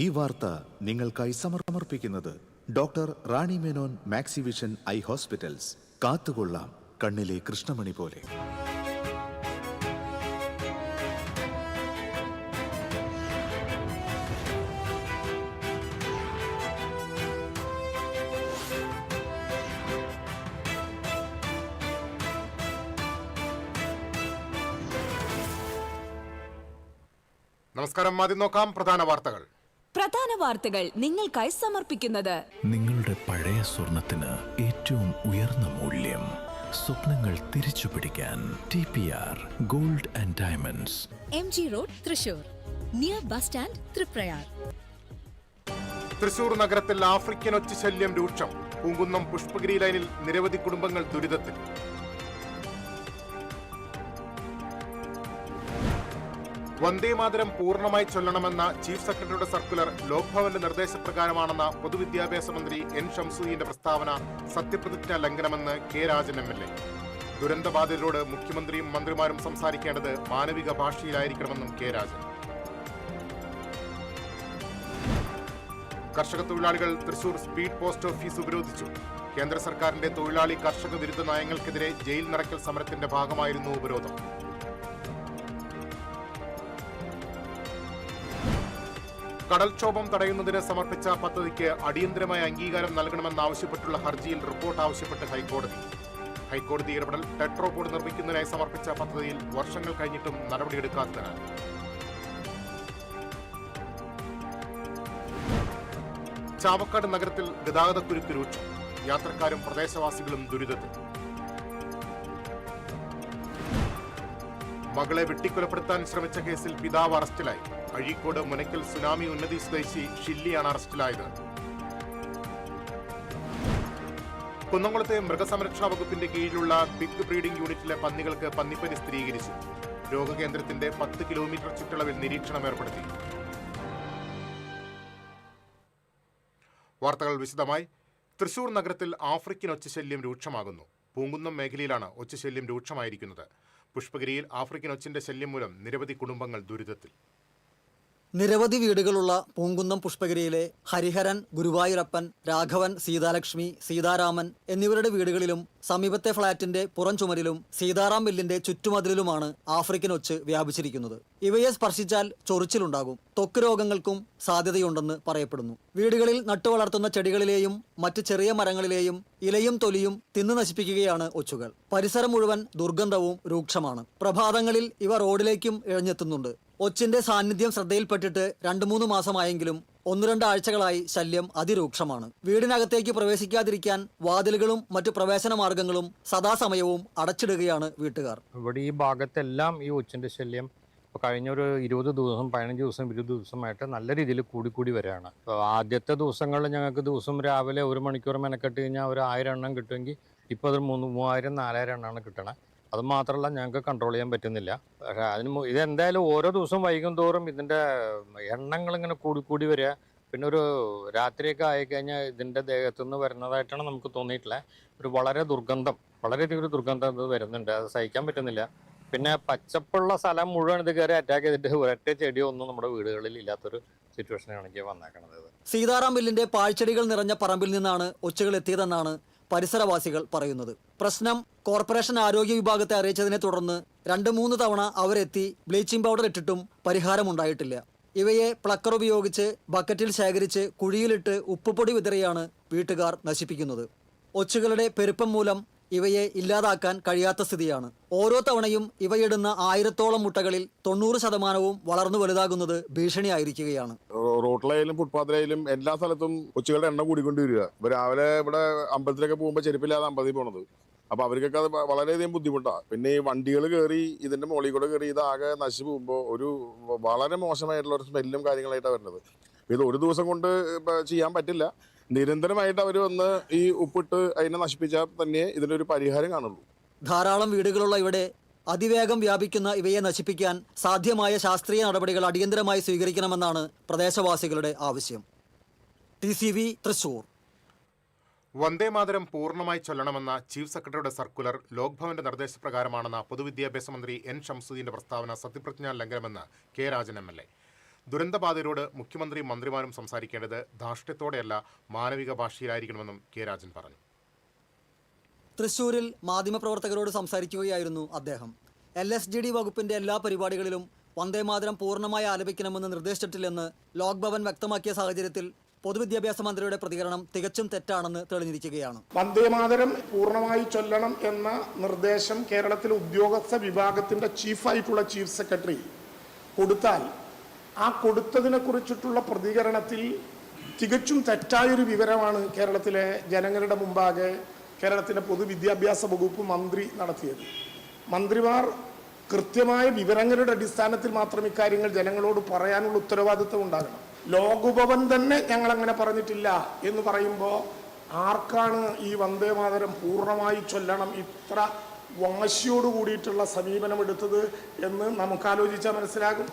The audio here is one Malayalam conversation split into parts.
ഈ വാർത്ത നിങ്ങൾക്കായി സമർപ്പിക്കുന്നത് doctor Rani Menon Maxivision I hospitals. കാത്തുകൊള്ളാം കണ്ണിലെ കൃഷ്ണമണി പോലെ. നമസ്കാരം. ആദ്യം നോക്കാം പ്രധാന വാർത്തകൾ. നിങ്ങൾക്കായി സമർപ്പിക്കുന്നത് നിങ്ങളുടെ പഴയ സ്വർണത്തിന് ഏറ്റവും ഉയർന്ന മൂല്യം. സ്വപ്നങ്ങൾ തിരിച്ചു പിടിക്കാൻ TPR gold and diamonds, MG road, Thrissur, near bus stand, Triprayar. Thrissur നഗരത്തിൽ ആഫ്രിക്കൻ ഒറ്റശല്യം രൂക്ഷം. പൂങ്കുന്നം പുഷ്പഗിരി ലൈനിൽ നിരവധി കുടുംബങ്ങൾ ദുരിതത്തിൽ. വന്ദേമാതരം പൂർണ്ണമായി ചൊല്ലണമെന്ന ചീഫ് സെക്രട്ടറിയുടെ സർക്കുലർ ലോക്ഭവന്റെ നിർദ്ദേശപ്രകാരമാണെന്ന പൊതുവിദ്യാഭ്യാസ മന്ത്രി N ഷംസുദ്ദീന്റെ പ്രസ്താവന സത്യപ്രതിജ്ഞാ ലംഘനമെന്ന് K രാജൻ MLA. ദുരന്തബാധിതരോട് മുഖ്യമന്ത്രിയും മന്ത്രിമാരും സംസാരിക്കേണ്ടത് മാനവിക ഭാഷയിലായിരിക്കണമെന്നും K രാജൻ. കർഷക തൊഴിലാളികൾ തൃശൂർ സ്പീഡ് പോസ്റ്റ് ഓഫീസ് ഉപരോധിച്ചു. കേന്ദ്ര സർക്കാരിന്റെ തൊഴിലാളി കർഷക വിരുദ്ധ നയങ്ങൾക്കെതിരെ ജയിൽ നടക്കൽ സമരത്തിന്റെ ഭാഗമായിരുന്നു ഉപരോധം. കടൽക്ഷോഭം തടയുന്നതിന് സമർപ്പിച്ച പദ്ധതിക്ക് അടിയന്തരമായ അംഗീകാരം നൽകണമെന്നാവശ്യപ്പെട്ടുള്ള ഹർജിയിൽ റിപ്പോർട്ട് ആവശ്യപ്പെട്ട് ഹൈക്കോടതി ഇടപെടൽ. ടെട്രോപോഡ് നിർമ്മിക്കുന്നതിനായി സമർപ്പിച്ച പദ്ധതിയിൽ വർഷങ്ങൾ കഴിഞ്ഞിട്ടും നടപടിയെടുക്കാത്തതിനാൽ. ചാവക്കാട് നഗരത്തിൽ ഗതാഗതക്കുരുക്ക് രൂക്ഷം. യാത്രക്കാരും പ്രദേശവാസികളും ദുരിതത്തിൽ. മകളെ വെട്ടിക്കൊലപ്പെടുത്താൻ ശ്രമിച്ച കേസിൽ പിതാവ് അറസ്റ്റിലായി. അഴീക്കോട് മുനയ്ക്കൽ സുനാമി ഉന്നതി സ്വദേശി ഷില്ലിയാണ് അറസ്റ്റിലായത്. കുന്നംകുളത്തെ മൃഗസംരക്ഷണ വകുപ്പിന്റെ കീഴിലുള്ള പിഗ് ബ്രീഡിംഗ് യൂണിറ്റിലെ പന്നികൾക്ക് പന്നിപ്പനി സ്ഥിരീകരിച്ചു. രോഗകേന്ദ്രത്തിന്റെ 10 കിലോമീറ്റർ ചുറ്റളവിൽ നിരീക്ഷണം ഏർപ്പെടുത്തി. വാർത്തകൾ വിശദമായി. തൃശൂർ നഗരത്തിൽ ആഫ്രിക്കൻ ഒച്ചശല്യം രൂക്ഷമാകുന്നു. പൂങ്കുന്നം മേഖലയിലാണ് ഒച്ചശല്യം രൂക്ഷമായിരിക്കുന്നത്. പുഷ്പഗിരിയിൽ ആഫ്രിക്കൻ ഒച്ചിന്റെ ശല്യം മൂലം നിരവധി കുടുംബങ്ങൾ ദുരിതത്തിൽ. നിരവധി വീടുകളുള്ള പൂങ്കുന്നം പുഷ്പഗിരിയിലെ ഹരിഹരൻ, ഗുരുവായൂരപ്പൻ, രാഘവൻ, സീതാലക്ഷ്മി, സീതാരാമൻ എന്നിവരുടെ വീടുകളിലും സമീപത്തെ ഫ്ളാറ്റിന്റെ പുറം ചുമരിലും സീതാറാം മില്ലിന്റെ ചുറ്റുമതിലിലുമാണ് ആഫ്രിക്കൻ ഒച്ച് വ്യാപിച്ചിരിക്കുന്നത്. ഇവയെ സ്പർശിച്ചാൽ ചൊറിച്ചിലുണ്ടാകും. ത്വക്ക് രോഗങ്ങൾക്കും സാധ്യതയുണ്ടെന്ന് പറയപ്പെടുന്നു. വീടുകളിൽ നട്ടുവളർത്തുന്ന ചെടികളിലെയും മറ്റ് ചെറിയ മരങ്ങളിലെയും ഇലയും തൊലിയും തിന്നു നശിപ്പിക്കുകയാണ് ഒച്ചുകൾ. പരിസരം മുഴുവൻ ദുർഗന്ധവും രൂക്ഷമാണ്. പ്രഭാതങ്ങളിൽ ഇവ റോഡിലേക്കും ഇഴഞ്ഞെത്തുന്നുണ്ട്. ഒച്ചിന്റെ സാന്നിധ്യം ശ്രദ്ധയിൽപ്പെട്ടിട്ട് 2-3 മാസമായെങ്കിലും 1-2 ആഴ്ചകളായി ശല്യം അതിരൂക്ഷമാണ്. വീടിനകത്തേക്ക് പ്രവേശിക്കാതിരിക്കാൻ വാതിലുകളും മറ്റു പ്രവേശന മാർഗങ്ങളും സദാസമയവും അടച്ചിടുകയാണ് വീട്ടുകാർ. ഇവിടെ ഈ ഭാഗത്തെല്ലാം ഈ ഒച്ചിന്റെ ശല്യം കഴിഞ്ഞ ഒരു 20 ദിവസം 15 ദിവസം 20 ദിവസമായിട്ട് നല്ല രീതിയിൽ കൂടി വരികയാണ്. ആദ്യത്തെ ദിവസങ്ങളിൽ ഞങ്ങൾക്ക് ദിവസം രാവിലെ 1 മണിക്കൂർ മെനക്കെട്ട് കഴിഞ്ഞാൽ ഒരു 1000 എണ്ണം കിട്ടുമെങ്കിൽ ഇപ്പോൾ അത് 3000-4000 എണ്ണമാണ് കിട്ടണേ. അത് മാത്രമല്ല ഞങ്ങൾക്ക് കൺട്രോൾ ചെയ്യാൻ പറ്റുന്നില്ല. ഇതെന്തായാലും ഓരോ ദിവസം വൈകും തോറും ഇതിൻ്റെ എണ്ണങ്ങൾ ഇങ്ങനെ കൂടി വരിക. പിന്നെ ഒരു രാത്രിയൊക്കെ ആയിക്കഴിഞ്ഞാൽ ഇതിൻ്റെ ദേഹത്തുനിന്ന് വരുന്നതായിട്ടാണ് നമുക്ക് തോന്നിയിട്ടുള്ളത്. ഒരു വളരെയധികം ഒരു ദുർഗന്ധം ഇത് വരുന്നുണ്ട്. അത് സഹിക്കാൻ പറ്റുന്നില്ല. പിന്നെ പച്ചപ്പുള്ള സ്ഥലം മുഴുവൻ ഇത് കയറി അറ്റാക്ക് ചെയ്തിട്ട് ഒരൊറ്റ ചെടിയോ ഒന്നും നമ്മുടെ വീടുകളിൽ ഇല്ലാത്തൊരു സിറ്റുവേഷനാണ് എനിക്ക് വന്നേക്കണത്. സീതാറാം മില്ലിന്റെ പാഴ്ചെടികൾ നിറഞ്ഞ പറമ്പിൽ നിന്നാണ് ഒച്ചുകൾ എത്തിയതെന്നാണ് പരിസരവാസികൾ പറയുന്നത്. പ്രശ്നം കോർപ്പറേഷൻ ആരോഗ്യ വിഭാഗത്തെ അറിയിച്ചതിനെ തുടർന്ന് 2-3 തവണ അവരെത്തി ബ്ലീച്ചിങ് പൗഡർ ഇട്ടിട്ടും പരിഹാരമുണ്ടായിട്ടില്ല. ഇവയെ പ്ലക്കർ ഉപയോഗിച്ച് ബക്കറ്റിൽ ശേഖരിച്ച് കുഴിയിലിട്ട് ഉപ്പുപൊടി വിതറിയാണ് വീട്ടുകാർ നശിപ്പിക്കുന്നത്. ഒച്ചുകളുടെ പെരുപ്പം മൂലം ഇവയെ ഇല്ലാതാക്കാൻ കഴിയാത്ത സ്ഥിതിയാണ്. ഓരോ തവണയും ഇവയിടുന്ന 1000-ഓളം മുട്ടകളിൽ 90% വളർന്നു വലുതാകുന്നത് ഭീഷണിയായിരിക്കുകയാണ്. റോട്ടിലായാലും ഫുട്പാത്തിലായാലും എല്ലാ സ്ഥലത്തും ഒച്ചുകളുടെ എണ്ണം കൂടിക്കൊണ്ടിരിക്കുക. ഇപ്പൊ രാവിലെ ഇവിടെ അമ്പലത്തിലൊക്കെ പോകുമ്പോൾ ചെരുപ്പില്ലാതെ അമ്പലത്തിൽ പോണത്. അപ്പൊ അവർക്കൊക്കെ അത് വളരെയധികം ബുദ്ധിമുട്ടാണ്. പിന്നെ ഈ വണ്ടികൾ കയറി ഇതിന്റെ മുകളിൽ കൂടെ കയറി ഇതാകെ നശിച്ചു പോകുമ്പോൾ ഒരു വളരെ മോശമായിട്ടുള്ള ഒരു സ്മെല്ലും കാര്യങ്ങളായിട്ടാണ് വരുന്നത്. ഇത് ഒരു ദിവസം കൊണ്ട് ചെയ്യാൻ പറ്റില്ല. നിരന്തരമായിട്ട് അവർ വന്ന് ഈ ഉപ്പിട്ട് അതിനെ നശിപ്പിച്ചാൽ തന്നെ ഇതിനൊരു പരിഹാരം കാണുള്ളൂ. ധാരാളം വീടുകളുള്ള ഇവിടെ അതിവേഗം വ്യാപിക്കുന്ന ഇവയെ നശിപ്പിക്കാൻ സാധ്യമായ ശാസ്ത്രീയ നടപടികൾ അടിയന്തരമായി സ്വീകരിക്കണമെന്നാണ് പ്രദേശവാസികളുടെ ആവശ്യം. TCV തൃശൂർ. വന്ദേമാതരം പൂർണ്ണമായി ചൊല്ലണമെന്ന ചീഫ് സെക്രട്ടറിയുടെ സർക്കുലർ ലോക്ഭവന്റെ നിർദ്ദേശപ്രകാരമാണെന്ന പൊതുവിദ്യാഭ്യാസ മന്ത്രി N ഷംസുദ്ദീന്റെ പ്രസ്താവന സത്യപ്രതിജ്ഞാ ലംഘനമെന്ന് K രാജൻ MLA. ദുരന്തബാധിതരോട് മുഖ്യമന്ത്രിയും മന്ത്രിമാരും സംസാരിക്കേണ്ടത് ധാർഷ്ട്യത്തോടെയല്ല, മാനവിക ഭാഷയിലായിരിക്കണമെന്നും കെ രാജൻ പറഞ്ഞു. തൃശൂരിൽ മാധ്യമപ്രവർത്തകരോട് സംസാരിക്കുകയായിരുന്നു അദ്ദേഹം. LSGD വകുപ്പിന്റെ എല്ലാ പരിപാടികളിലും വന്ദേമാതരം പൂർണ്ണമായി ആലപിക്കണമെന്ന് നിർദ്ദേശിച്ചിട്ടില്ലെന്ന് ലോക് ഭവൻ വ്യക്തമാക്കിയ സാഹചര്യത്തിൽ പൊതുവിദ്യാഭ്യാസ മന്ത്രിയുടെ പ്രതികരണം തികച്ചും തെറ്റാണെന്ന് തെളിഞ്ഞിരിക്കുകയാണ്. വന്ദേമാതരം പൂർണ്ണമായി ചൊല്ലണം എന്ന നിർദ്ദേശം കേരളത്തിലെ ഉദ്യോഗസ്ഥ വിഭാഗത്തിന്റെ ചീഫായിട്ടുള്ള ചീഫ് സെക്രട്ടറി കൊടുത്താൽ ആ കൊടുത്തതിനെ കുറിച്ചിട്ടുള്ള പ്രതികരണത്തിൽ തികച്ചും തെറ്റായൊരു വിവരമാണ് കേരളത്തിലെ ജനങ്ങളുടെ മുമ്പാകെ കേരളത്തിലെ പൊതുവിദ്യാഭ്യാസ വകുപ്പ് മന്ത്രി നടത്തിയത്. മന്ത്രിമാർ കൃത്യമായ വിവരങ്ങളുടെ അടിസ്ഥാനത്തിൽ മാത്രം ഇക്കാര്യങ്ങൾ ജനങ്ങളോട് പറയാനുള്ള ഉത്തരവാദിത്വം ഉണ്ടാകണം. ലോകഭവൻ തന്നെ ഞങ്ങൾ അങ്ങനെ പറഞ്ഞിട്ടില്ല എന്ന് പറയുമ്പോൾ ആർക്കാണ് ഈ വന്ദേമാതരം പൂർണ്ണമായി ചൊല്ലണം ഇത്ര വാശിയോട് കൂടിയിട്ടുള്ള സമീപനമെടുത്തത് എന്ന് നമുക്ക് ആലോചിച്ചാൽ മനസ്സിലാകും.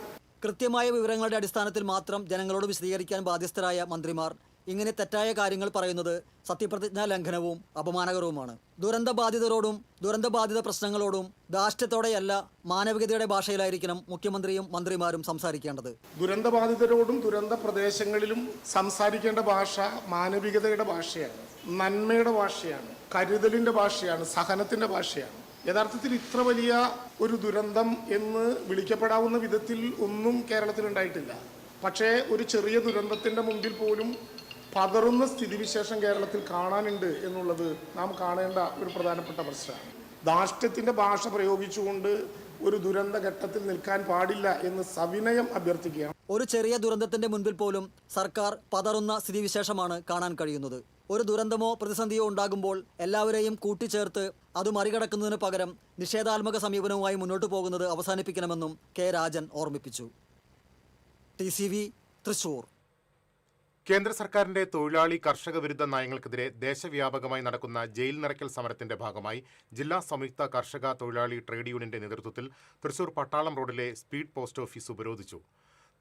കൃത്യമായ വിവരങ്ങളുടെ അടിസ്ഥാനത്തിൽ മാത്രം ജനങ്ങളോട് വിശദീകരിക്കാൻ ബാധ്യസ്ഥരായ മന്ത്രിമാർ ഇങ്ങനെ തെറ്റായ കാര്യങ്ങൾ പറയുന്നത് സത്യപ്രതിജ്ഞാ ലംഘനവും അപമാനകരവുമാണ്. ദുരന്തബാധിതരോടും ദുരന്തബാധിത പ്രശ്നങ്ങളോടും ധാർഷ്ട്യത്തോടെയല്ല, മാനവികതയുടെ ഭാഷയിലായിരിക്കണം മുഖ്യമന്ത്രിയും മന്ത്രിമാരും സംസാരിക്കേണ്ടത്. ദുരന്തബാധിതരോടും ദുരന്ത പ്രദേശങ്ങളിലും സംസാരിക്കേണ്ട ഭാഷ മാനവികതയുടെ ഭാഷയാണ്, നന്മയുടെ ഭാഷയാണ്, കരുതലിൻ്റെ ഭാഷയാണ്, സഹനത്തിൻ്റെ ഭാഷയാണ്. യഥാർത്ഥത്തിൽ ഇത്ര വലിയ ഒരു ദുരന്തം എന്ന് വിളിക്കപ്പെടാവുന്ന വിധത്തിൽ ഒന്നും കേരളത്തിലുണ്ടായിട്ടില്ല. പക്ഷേ ഒരു ചെറിയ ദുരന്തത്തിൻ്റെ മുമ്പിൽ പോലും പതറുന്ന സ്ഥിതിവിശേഷം കേരളത്തിൽ കാണാനുണ്ട് എന്നുള്ളത് നാം കാണേണ്ട ഒരു പ്രധാനപ്പെട്ട പ്രശ്നമാണ്. ധാർഷ്ട്യത്തിൻ്റെ ഭാഷ പ്രയോഗിച്ചുകൊണ്ട് ഒരു ദുരന്ത ഘട്ടത്തിൽ നിൽക്കാൻ പാടില്ല എന്ന് സവിനയം അഭ്യർത്ഥിക്കുകയാണ്. ഒരു ചെറിയ ദുരന്തത്തിന്റെ മുൻപിൽ പോലും സർക്കാർ പതറുന്ന സ്ഥിതിവിശേഷമാണ് കാണാൻ കഴിയുന്നത്. ഒരു ദുരന്തമോ പ്രതിസന്ധിയോ ഉണ്ടാകുമ്പോൾ എല്ലാവരെയും കൂട്ടിച്ചേർത്ത് അത് മറികടക്കുന്നതിന് പകരം നിഷേധാത്മക സമീപനവുമായി മുന്നോട്ട് പോകുന്നത് അവസാനിപ്പിക്കണമെന്നും കെ രാജൻ ഓർമ്മിപ്പിച്ചു. TCV തൃശൂർ. കേന്ദ്ര സർക്കാരിന്റെ തൊഴിലാളി കർഷക വിരുദ്ധ നയങ്ങൾക്കെതിരെ ദേശവ്യാപകമായി നടക്കുന്ന ജയിൽ നിറയ്ക്കൽ സമരത്തിന്റെ ഭാഗമായി ജില്ലാ സംയുക്ത കർഷക തൊഴിലാളി ട്രേഡ് യൂണിയന്റെ നേതൃത്വത്തിൽ തൃശൂർ പട്ടാളം റോഡിലെ സ്പീഡ് പോസ്റ്റ് ഓഫീസ് ഉപരോധിച്ചു.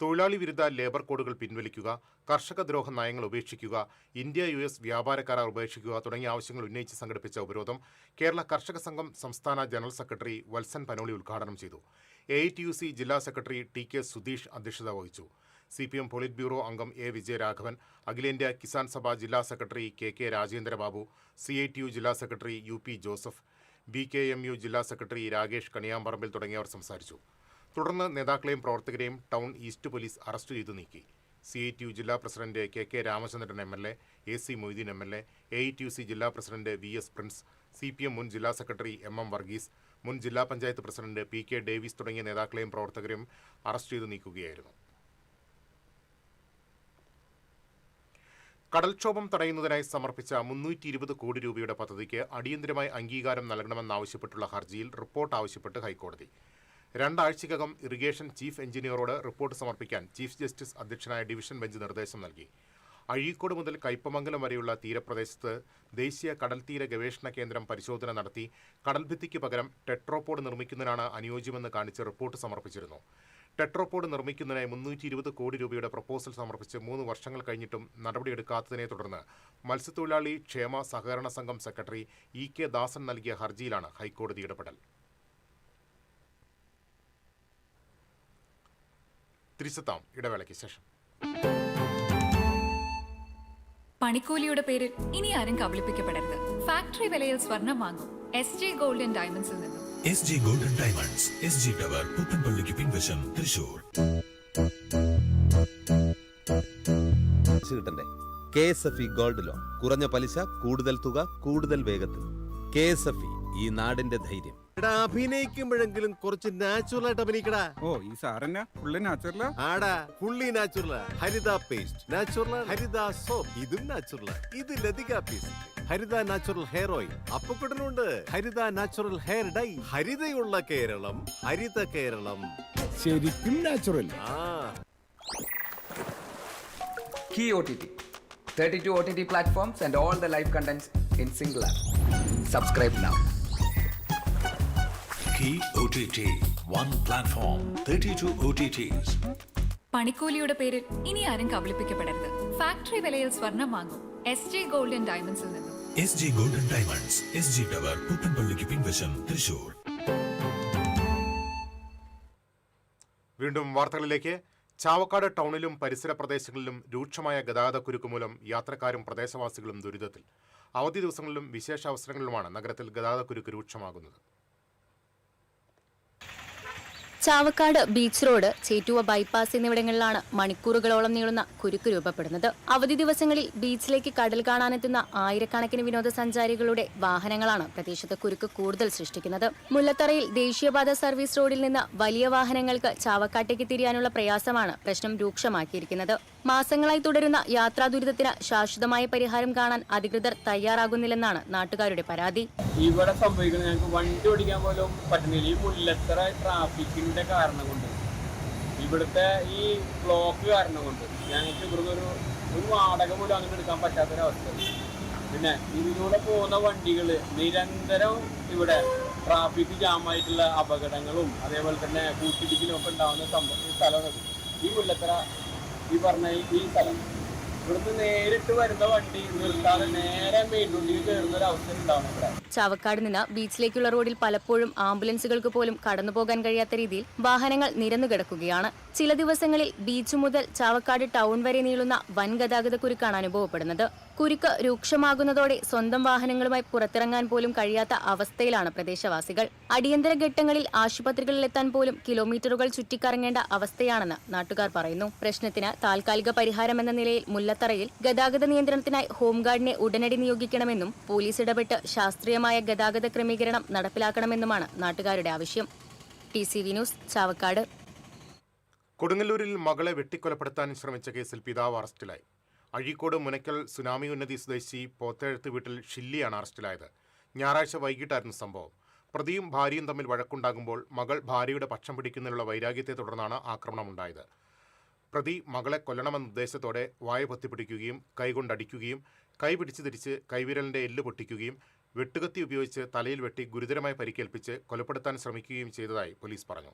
തൊഴിലാളി വിരുദ്ധ ലേബർ കോഡുകൾ പിൻവലിക്കുക, കർഷക ദ്രോഹ നയങ്ങൾ ഉപേക്ഷിക്കുക, ഇന്ത്യ-US വ്യാപാര കരാർ ഉപേക്ഷിക്കുക തുടങ്ങിയ ആവശ്യങ്ങൾ ഉന്നയിച്ച് സംഘടിപ്പിച്ച ഉപരോധം കേരള കർഷക സംഘം സംസ്ഥാന ജനറൽ സെക്രട്ടറി വത്സൻ പനോളി ഉദ്ഘാടനം ചെയ്തു. AITUC ജില്ലാ സെക്രട്ടറി TK സുധീഷ് അധ്യക്ഷത വഹിച്ചു. CPM പോളിറ്റ് ബ്യൂറോ അംഗം A വിജയരാഘവൻ, അഖിലേന്ത്യാ കിസാൻ സഭ ജില്ലാ സെക്രട്ടറി KK രാജേന്ദ്രബാബു, CITU ജില്ലാ സെക്രട്ടറി UP ജോസഫ്, BKMU ജില്ലാ സെക്രട്ടറി രാകേഷ് കണിയാമ്പറമ്പിൽ തുടങ്ങിയവർ സംസാരിച്ചു. തുടർന്ന് നേതാക്കളെയും പ്രവർത്തകരെയും ടൗൺ ഈസ്റ്റ് പോലീസ് അറസ്റ്റ് ചെയ്തു നീക്കി. CITU ജില്ലാ president KK Ramachandran MLA, AC Moideen MLA, AITUC ജില്ലാ പ്രസിഡന്റ് VS പ്രിൻസ്, CPM മുൻ ജില്ലാ സെക്രട്ടറി MM വർഗീസ്, മുൻ ജില്ലാ പഞ്ചായത്ത് പ്രസിഡന്റ് PK ഡേവിസ് തുടങ്ങിയ നേതാക്കളെയും പ്രവർത്തകരെയും അറസ്റ്റ് ചെയ്തു നീക്കുകയായിരുന്നു. കടൽക്ഷോഭം തടയുന്നതിനായി സമർപ്പിച്ച 320 കോടി രൂപയുടെ പദ്ധതിക്ക് അടിയന്തരമായി അംഗീകാരം നൽകണമെന്നാവശ്യപ്പെട്ടുള്ള ഹർജിയിൽ റിപ്പോർട്ട് ആവശ്യപ്പെട്ട് ഹൈക്കോടതി. 2 ആഴ്ചയ്ക്കകം ഇറിഗേഷൻ ചീഫ് എഞ്ചിനീയറോട് റിപ്പോർട്ട് സമർപ്പിക്കാൻ ചീഫ് ജസ്റ്റിസ് അധ്യക്ഷനായ ഡിവിഷൻ ബെഞ്ച് നിർദ്ദേശം നൽകി. അഴീക്കോട് മുതൽ കയ്പമംഗലം വരെയുള്ള തീരപ്രദേശത്ത് ദേശീയ കടൽത്തീര ഗവേഷണ കേന്ദ്രം പരിശോധന നടത്തി കടൽഭിത്തിക്ക് പകരം ടെട്രോപോഡ് നിർമ്മിക്കുന്നതിനാണ് അനുയോജ്യമെന്ന് കാണിച്ച് റിപ്പോർട്ട് സമർപ്പിച്ചിരുന്നു. ടെട്രോപോഡ് നിർമ്മിക്കുന്നതിനായി 320 കോടി രൂപയുടെ പ്രപ്പോസൽ സമർപ്പിച്ച് 3 വർഷങ്ങൾ കഴിഞ്ഞിട്ടും നടപടിയെടുക്കാത്തതിനെ തുടർന്ന് മത്സ്യത്തൊഴിലാളി ക്ഷേമ സഹകരണ സംഘം സെക്രട്ടറി EK ദാസൻ നൽകിയ ഹർജിയിലാണ് ഹൈക്കോടതി ഇടപെടൽ. തിരിച്ചെത്താം ഇടവേളയ്ക്ക് ശേഷം. പണിക്കൂലിയുടെ പേരിൽ ഇനി ആരും കബളിപ്പിക്കപ്പെടരുത്. ഫാക്ടറി വിലയിൽ സ്വർണം വാങ്ങും SJ ഗോൾഡ് ആൻഡ് ഡയമണ്ട്സിൽ നിന്നും. SJ gold and diamonds, SG tower, പുത്തൻപള്ളിക്ക് പിൻവശം, തൃശൂർ. കിട്ടണ്ടേ? KSFE ഗോൾഡ് ലോൺ, കുറഞ്ഞ പലിശ, കൂടുതൽ തുക, കൂടുതൽ വേഗത്തിൽ. KSFE, ഈ നാടിന്റെ ധൈര്യം. അഭിനയിക്കുമ്പോഴെങ്കിലും കുറച്ച് നാച്ചുറൽ ആയിട്ട് അഭിനയിക്കടാ. ഓ, ഈ സാറന്നെ ഫുള്ളി നാച്ചുറലാ? ആടാ, ഫുള്ളി നാച്ചുറലാ. ഹരിത പേസ്റ്റ് നാച്ചുറൽ, ഹരിത സോപ്പ് ഇതും നാച്ചുറൽ, ഇത് ലതിക പേസ്റ്റ്, ഹരിത നാച്ചുറൽ ഹെയർ ഓയിൽ, അപ്പക്കുട്ടനുണ്ട് ഹരിത natural hair dye. ഹരിതയുള്ള Keralam, Haritha Keralam, ശരിക്കും natural. Key OTT, 32 OTT platforms and all the live contents in single app. Subscribe now. Key OTT, one platform, 32 OTTs. പണിക്കൂലിയുടെ പേരിൽ ഇനി ആരും കബളിപ്പിക്കപ്പെടരുത്. ഫാക്ടറി വിലയിൽ സ്വർണം വാങ്ങും SJ ഗോൾഡ് ആൻഡ് ഡയമണ്ട്സിൽ നിന്നും. SJ gold and diamonds, SG tower, പുത്തൻപള്ളിക്ക് പിൻവശം, തൃശൂർ. വീണ്ടും വാർത്തകളിലേക്ക്. ചാവക്കാട് ടൗണിലും പരിസര പ്രദേശങ്ങളിലും രൂക്ഷമായ ഗതാഗതക്കുരുക്ക് മൂലം യാത്രക്കാരും പ്രദേശവാസികളും ദുരിതത്തിൽ. അവധി ദിവസങ്ങളിലും വിശേഷ അവസരങ്ങളിലുമാണ് നഗരത്തിൽ ഗതാഗതക്കുരുക്ക് രൂക്ഷമാകുന്നത്. Chavakkad beach road, Chettuva bypass എന്നിവിടങ്ങളിലാണ് മണിക്കൂറുകളോളം നീളുന്ന കുരുക്ക് രൂപപ്പെടുന്നത്. അവധി ദിവസങ്ങളിൽ ബീച്ചിലേക്ക് കടൽ കാണാനെത്തുന്ന ആയിരക്കണക്കിന് വിനോദസഞ്ചാരികളുടെ വാഹനങ്ങളാണ് പ്രദേശത്ത് കുരുക്ക് കൂടുതൽ സൃഷ്ടിക്കുന്നത്. മുല്ലത്തറയിൽ ദേശീയപാത സർവീസ് റോഡിൽ നിന്ന് വലിയ വാഹനങ്ങൾക്ക് ചാവക്കാട്ടേക്ക് തിരിയാനുള്ള പ്രയാസമാണ് പ്രശ്നം രൂക്ഷമാക്കിയിരിക്കുന്നത്. മാസങ്ങളായി തുടരുന്ന യാത്രാ ദുരിതത്തിന് ശാശ്വതമായ പരിഹാരം കാണാൻ അധികൃതർ തയ്യാറാകുന്നില്ലെന്നാണ് നാട്ടുകാരുടെ പരാതി. ഇവിടെ സംഭവിക്കുന്നത് ഞങ്ങൾക്ക് വണ്ടി ഓടിക്കാൻ പോലും പറ്റുന്നില്ല. ഈ മുല്ലത്തറ ട്രാഫിക്കിന്റെ കാരണം കൊണ്ട്, ഇവിടുത്തെ ഈ ബ്ലോക്ക് കാരണം കൊണ്ട് ഞങ്ങൾക്ക് ഇവിടുന്ന് ഒരു വാടക പോലും അങ്ങനെ എടുക്കാൻ പറ്റാത്തൊരവസ്ഥ. പിന്നെ ഇതിലൂടെ പോകുന്ന വണ്ടികൾ നിരന്തരം ഇവിടെ ട്രാഫിക് ജാമായിട്ടുള്ള അപകടങ്ങളും അതേപോലെ തന്നെ കൂട്ടിടിക്കലും ഒക്കെ ഉണ്ടാകുന്ന സ്ഥലമാണ് ഈ മുല്ലത്തറ. ഈ പറഞ്ഞ ഈ സ്ഥലം ഇവിടുന്ന് നേരിട്ട് വരുന്ന വണ്ടി നിർത്താതെ നേരെ മെയിൻ റോഡിൽ കയറുന്ന ഒരു അവസ്ഥ ഉണ്ടാവണം ഇവിടെ. ചാവക്കാട് നിന്ന് ബീച്ചിലേക്കുള്ള റോഡിൽ പലപ്പോഴും ആംബുലൻസുകൾക്ക് പോലും കടന്നുപോകാൻ കഴിയാത്ത രീതിയിൽ വാഹനങ്ങൾ നിരന്നു കിടക്കുകയാണ്. ചില ദിവസങ്ങളിൽ ബീച്ച് മുതൽ ചാവക്കാട് ടൗൺ വരെ നീളുന്ന വൻ ഗതാഗത കുരുക്കാണ് അനുഭവപ്പെടുന്നത്. കുരുക്ക് രൂക്ഷമാകുന്നതോടെ സ്വന്തം വാഹനങ്ങളുമായി പുറത്തിറങ്ങാൻ പോലും കഴിയാത്ത അവസ്ഥയിലാണ് പ്രദേശവാസികൾ. അടിയന്തര ഘട്ടങ്ങളിൽ ആശുപത്രികളിൽ എത്താൻ പോലും കിലോമീറ്ററുകൾ ചുറ്റിക്കറങ്ങേണ്ട അവസ്ഥയാണെന്ന് നാട്ടുകാർ പറയുന്നു. പ്രശ്നത്തിന് താൽക്കാലിക പരിഹാരമെന്ന നിലയിൽ മുല്ലത്തറയിൽ ഗതാഗത നിയന്ത്രണത്തിനായി ഹോംഗാർഡിനെ ഉടനടി നിയോഗിക്കണമെന്നും പോലീസ് ഇടപെട്ട് ശാസ്ത്രീയമായ ഗതാഗത ക്രമീകരണം നടപ്പിലാക്കണമെന്നുമാണ് നാട്ടുകാരുടെ ആവശ്യം. TCV news, Chavakkad. കൊടുങ്ങല്ലൂരിൽ മകളെ വെട്ടിക്കൊലപ്പെടുത്താൻ ശ്രമിച്ച കേസിൽ പിതാവ് അറസ്റ്റിലായി. അഴീക്കോട് മുനയ്ക്കൽ സുനാമി ഉന്നതി സ്വദേശി പോത്തേഴത്ത് വീട്ടിൽ ഷില്ലിയാണ് അറസ്റ്റിലായത്. ഞായറാഴ്ച വൈകിട്ടായിരുന്നു സംഭവം. പ്രതിയും ഭാര്യയും തമ്മിൽ വഴക്കുണ്ടാകുമ്പോൾ മകൾ ഭാര്യയുടെ പക്ഷം പിടിക്കുന്നതിനുള്ള വൈരാഗ്യത്തെ തുടർന്നാണ് ആക്രമണമുണ്ടായത്. പ്രതി മകളെ കൊല്ലണമെന്ന ഉദ്ദേശത്തോടെ വായ പൊത്തിപ്പിടിക്കുകയും കൈകൊണ്ടടിക്കുകയും കൈ പിടിച്ചു തിരിച്ച് കൈവിരലിന്റെ എല്ല് പൊട്ടിക്കുകയും വെട്ടുകത്തി ഉപയോഗിച്ച് തലയിൽ വെട്ടി ഗുരുതരമായി പരിക്കേൽപ്പിച്ച് കൊലപ്പെടുത്താൻ ശ്രമിക്കുകയും ചെയ്തതായി പോലീസ് പറഞ്ഞു.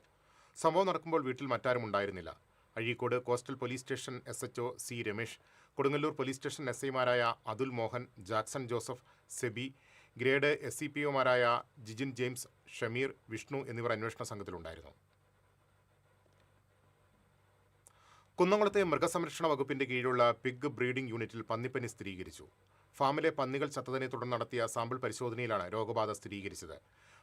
സംഭവം നടക്കുമ്പോൾ വീട്ടിൽ മറ്റാരും ഉണ്ടായിരുന്നില്ല. Azhikode coastal police station SHO C Ramesh, Kodungallur police station SIമാരായ Athul Mohan, Jackson Joseph, Sebi, grade SCPOമാരായ ജിജിൻ ജെയിംസ്, ഷമീർ, വിഷ്ണു എന്നിവർ അന്വേഷണ സംഘത്തിലുണ്ടായിരുന്നു. കുന്നംകുളത്തെ മൃഗസംരക്ഷണ വകുപ്പിന്റെ കീഴിലുള്ള പിഗ് ബ്രീഡിംഗ് യൂണിറ്റിൽ പന്നിപ്പനി സ്ഥിരീകരിച്ചു. ഫാമിലെ പന്നികൾ ചത്തതിനെ തുടർന്ന് നടത്തിയ സാമ്പിൾ പരിശോധനയിലാണ് രോഗബാധ സ്ഥിരീകരിച്ചത്.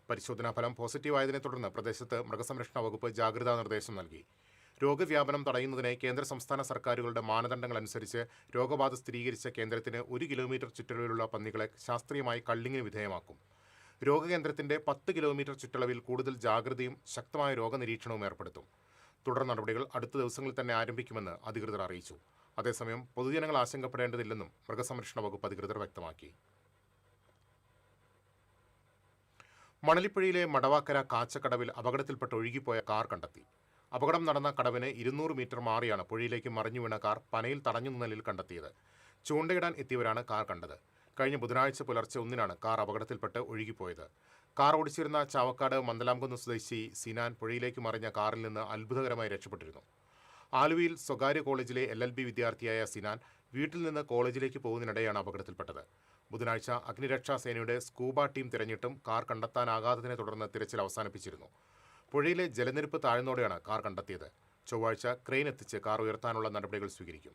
പരിശോധനാ ഫലം പോസിറ്റീവായതിനെ തുടർന്ന് പ്രദേശത്ത് മൃഗസംരക്ഷണ വകുപ്പ് ജാഗ്രതാ നിർദ്ദേശം നൽകി. രോഗവ്യാപനം തടയുന്നതിന് കേന്ദ്ര സംസ്ഥാന സർക്കാരുകളുടെ മാനദണ്ഡങ്ങൾ അനുസരിച്ച് രോഗബാധ സ്ഥിരീകരിച്ച കേന്ദ്രത്തിന് 1 കിലോമീറ്റർ ചുറ്റളവിലുള്ള പന്നികളെ ശാസ്ത്രീയമായി കള്ളിങ്ങിന് വിധേയമാക്കും. രോഗകേന്ദ്രത്തിന്റെ 10 കിലോമീറ്റർ ചുറ്റളവിൽ കൂടുതൽ ജാഗ്രതയും ശക്തമായ രോഗനിരീക്ഷണവും ഏർപ്പെടുത്തും. തുടർ നടപടികൾ അടുത്ത ദിവസങ്ങളിൽ തന്നെ ആരംഭിക്കുമെന്ന് അധികൃതർ അറിയിച്ചു. അതേസമയം പൊതുജനങ്ങൾ ആശങ്കപ്പെടേണ്ടതില്ലെന്നും മൃഗസംരക്ഷണ വകുപ്പ് അധികൃതർ വ്യക്തമാക്കി. മണലിപ്പുഴയിലെ മടവാക്കര കാച്ചക്കടവിൽ അപകടത്തിൽപ്പെട്ട് ഒഴുകിപ്പോയ കാർ കണ്ടെത്തി. അപകടം നടന്ന കടവിന് 200 മീറ്റർ മാറിയാണ് പുഴയിലേക്ക് മറിഞ്ഞു വീണ കാർ പനയിൽ തടഞ്ഞു നിലയിൽ കണ്ടെത്തിയത്. ചൂണ്ടയിടാൻ എത്തിയവരാണ് കാർ കണ്ടത്. കഴിഞ്ഞ ബുധനാഴ്ച പുലർച്ചെ 1-നാണ് കാർ അപകടത്തിൽപ്പെട്ട് ഒഴുകിപ്പോയത്. കാർ ഓടിച്ചിരുന്ന ചാവക്കാട് മന്ദലാംകുന്ന് സ്വദേശി സിനാൻ പുഴയിലേക്ക് മറിഞ്ഞ കാറിൽ നിന്ന് അത്ഭുതകരമായി രക്ഷപ്പെട്ടിരുന്നു. ആലുവയിൽ സ്വകാര്യ കോളേജിലെ LLB വിദ്യാർത്ഥിയായ സിനാൻ വീട്ടിൽ നിന്ന് കോളേജിലേക്ക് പോകുന്നതിനിടെയാണ് അപകടത്തിൽപ്പെട്ടത്. ബുധനാഴ്ച അഗ്നിരക്ഷാ സേനയുടെ സ്കൂബ ടീം തിരഞ്ഞിട്ടും കാർ കണ്ടെത്താനാകാത്തതിനെ തുടർന്ന് തിരച്ചിൽ അവസാനിപ്പിച്ചിരുന്നു. പുഴയിലെ ജലനിരപ്പ് താഴ്ന്നതോടെയാണ് കാർ കണ്ടെത്തിയത്. ചൊവ്വാഴ്ച ക്രെയിൻ എത്തിച്ച് കാർ ഉയർത്താനുള്ള നടപടികൾ സ്വീകരിക്കും.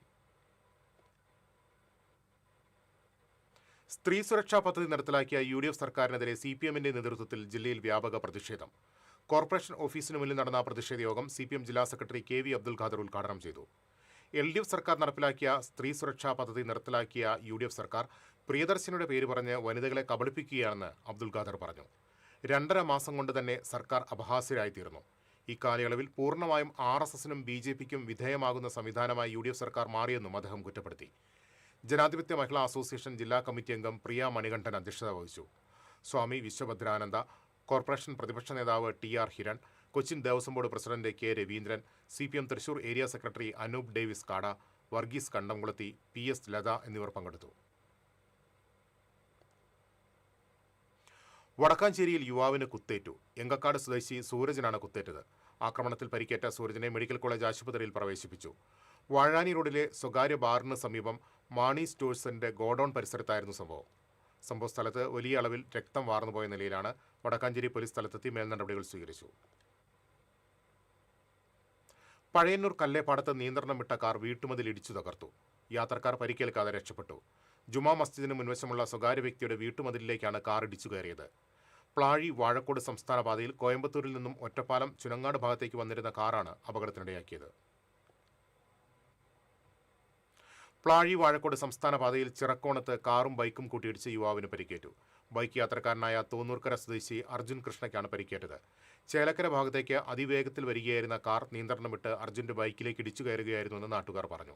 സ്ത്രീ സുരക്ഷാ പദ്ധതി നടപ്പിലാക്കിയ UDF സർക്കാരിനെതിരെ CPMന്റെ നേതൃത്വത്തിൽ ജില്ലയിൽ വ്യാപക പ്രതിഷേധം. കോർപ്പറേഷൻ ഓഫീസിന് മുന്നിൽ നടന്ന പ്രതിഷേധ യോഗം CPM ജില്ലാ സെക്രട്ടറി KV അബ്ദുൽ ഖാദർ ഉദ്ഘാടനം ചെയ്തു. LDF സർക്കാർ നടപ്പിലാക്കിയ സ്ത്രീ സുരക്ഷാ പദ്ധതി നടപ്പിലാക്കിയ UDF സർക്കാർ പ്രിയദർശിനിയുടെ പേര് പറഞ്ഞ് വനിതകളെ കബളിപ്പിക്കുകയാണെന്ന് അബ്ദുൽ ഖാദർ പറഞ്ഞു. 2.5 മാസം കൊണ്ട് തന്നെ സർക്കാർ അപഹാസ്യരായിത്തീർന്നു. ഈ കാലയളവിൽ പൂർണ്ണമായും RSSനും BJPക്കും വിധേയമാകുന്ന സംവിധാനമായി UDF സർക്കാർ മാറിയെന്നും അദ്ദേഹം കുറ്റപ്പെടുത്തി. ജനാധിപത്യ മഹിളാ അസോസിയേഷൻ ജില്ലാ കമ്മിറ്റി അംഗം പ്രിയ മണികണ്ഠൻ അധ്യക്ഷത വഹിച്ചു. സ്വാമി വിശ്വഭദ്രാനന്ദ, കോർപ്പറേഷൻ പ്രതിപക്ഷ നേതാവ് TR Hiran, Cochin Devaswom board president K Raveendran, CPM Thrissur area secretary Anoop Davis കാട, വർഗീസ് കണ്ടംകുളത്തി, PS ലത എന്നിവർ പങ്കെടുത്തു. വടക്കാഞ്ചേരിയിൽ യുവാവിന് കുത്തേറ്റു. എങ്കക്കാട് സ്വദേശി സൂരജിനാണ് കുത്തേറ്റത്. ആക്രമണത്തിൽ പരിക്കേറ്റ സൂരജിനെ മെഡിക്കൽ കോളേജ് ആശുപത്രിയിൽ പ്രവേശിപ്പിച്ചു. വാഴാനി റോഡിലെ സ്വകാര്യ ബാറിന് സമീപം മാണി സ്റ്റോഴ്സിന്റെ ഗോഡൌൺ പരിസരത്തായിരുന്നു സംഭവം. സംഭവസ്ഥലത്ത് വലിയ അളവിൽ രക്തം വാർന്നുപോയ നിലയിലാണ്. വടക്കാഞ്ചേരി പോലീസ് സ്ഥലത്തെത്തി മേൽനടപടികൾ സ്വീകരിച്ചു. പഴയന്നൂർ കല്ലേപ്പാടത്ത് നിയന്ത്രണം വിട്ട കാർ വീട്ടുമതിൽ ഇടിച്ചു തകർത്തു. യാത്രക്കാർ പരിക്കേൽക്കാതെ രക്ഷപ്പെട്ടു. ജുമാ മസ്ജിദിന് മുൻവശമുള്ള സ്വകാര്യ വ്യക്തിയുടെ വീട്ടുമതിലിലേക്കാണ് കാർ ഇടിച്ചു കയറിയത്. പ്ലാഴി വാഴക്കോട് സംസ്ഥാന പാതയിൽ കോയമ്പത്തൂരിൽ നിന്നും ഒറ്റപ്പാലം ചുനങ്ങാട് ഭാഗത്തേക്ക് വന്നിരുന്ന കാറാണ് അപകടത്തിനിടയാക്കിയത്. പ്ലാഴി വാഴക്കോട് സംസ്ഥാന പാതയിൽ ചിറക്കോണത്ത് കാറും ബൈക്കും കൂട്ടിയിടിച്ച് യുവാവിന് പരിക്കേറ്റു. ബൈക്ക് യാത്രക്കാരനായ തോന്നൂർക്കര സ്വദേശി അർജുൻ കൃഷ്ണയ്ക്കാണ് പരിക്കേറ്റത്. ചേലക്കര ഭാഗത്തേക്ക് അതിവേഗത്തിൽ വരികയായിരുന്ന കാർ നിയന്ത്രണം വിട്ട് അർജുന്റെ ബൈക്കിലേക്ക് ഇടിച്ചു കയറുകയായിരുന്നുവെന്ന് നാട്ടുകാർ പറഞ്ഞു.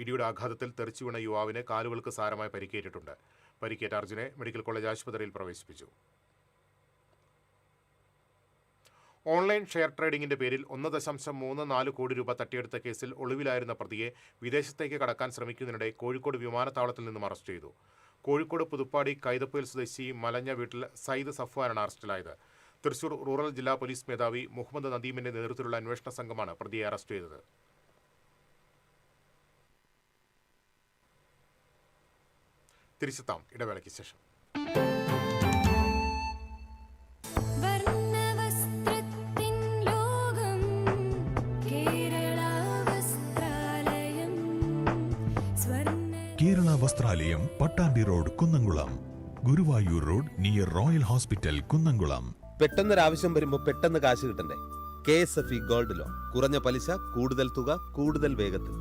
ഇടിയുടെ ആഘാതത്തിൽ തെറിച്ചു വീണ യുവാവിന് കാലുകൾക്ക് സാരമായി പരിക്കേറ്റിട്ടുണ്ട്. പരിക്കേറ്റ അർജുനെ മെഡിക്കൽ കോളേജ് ആശുപത്രിയിൽ പ്രവേശിപ്പിച്ചു. ഓൺലൈൻ ഷെയർ ട്രേഡിംഗിന്റെ പേരിൽ 1.34 കോടി രൂപ തട്ടിയെടുത്ത കേസിൽ ഒളിവിലായിരുന്ന പ്രതിയെ വിദേശത്തേക്ക് കടക്കാൻ ശ്രമിക്കുന്നതിനിടെ കോഴിക്കോട് വിമാനത്താവളത്തിൽ നിന്നും അറസ്റ്റ് ചെയ്തു. കോഴിക്കോട് പുതുപ്പാടി കൈതപ്പൊയിൽ സ്വദേശി മലഞ്ഞ വീട്ടിൽ സയ്യിദ് സഫ്വാനാണ് അറസ്റ്റിലായത്. തൃശൂർ റൂറൽ ജില്ലാ പോലീസ് മേധാവി മുഹമ്മദ് നദീമിന്റെ നേതൃത്വത്തിലുള്ള അന്വേഷണ സംഘമാണ് പ്രതിയെ അറസ്റ്റ് ചെയ്തത്. തിരിച്ചെത്താം ഇടവേളയ്ക്ക് ശേഷം. Kerala Vastralayam, Pattambi road, Kunnamkulam. Guruvayur road near royal hospital, Kunnamkulam. പെട്ടെന്നൊരാവശ്യം വരുമ്പോൾ പെട്ടെന്ന് കാശ് കിട്ടണ്ടേ? KSFE gold loan. കുറഞ്ഞ പലിശ, കൂടുതൽ തുക, കൂടുതൽ വേഗത്തിൽ.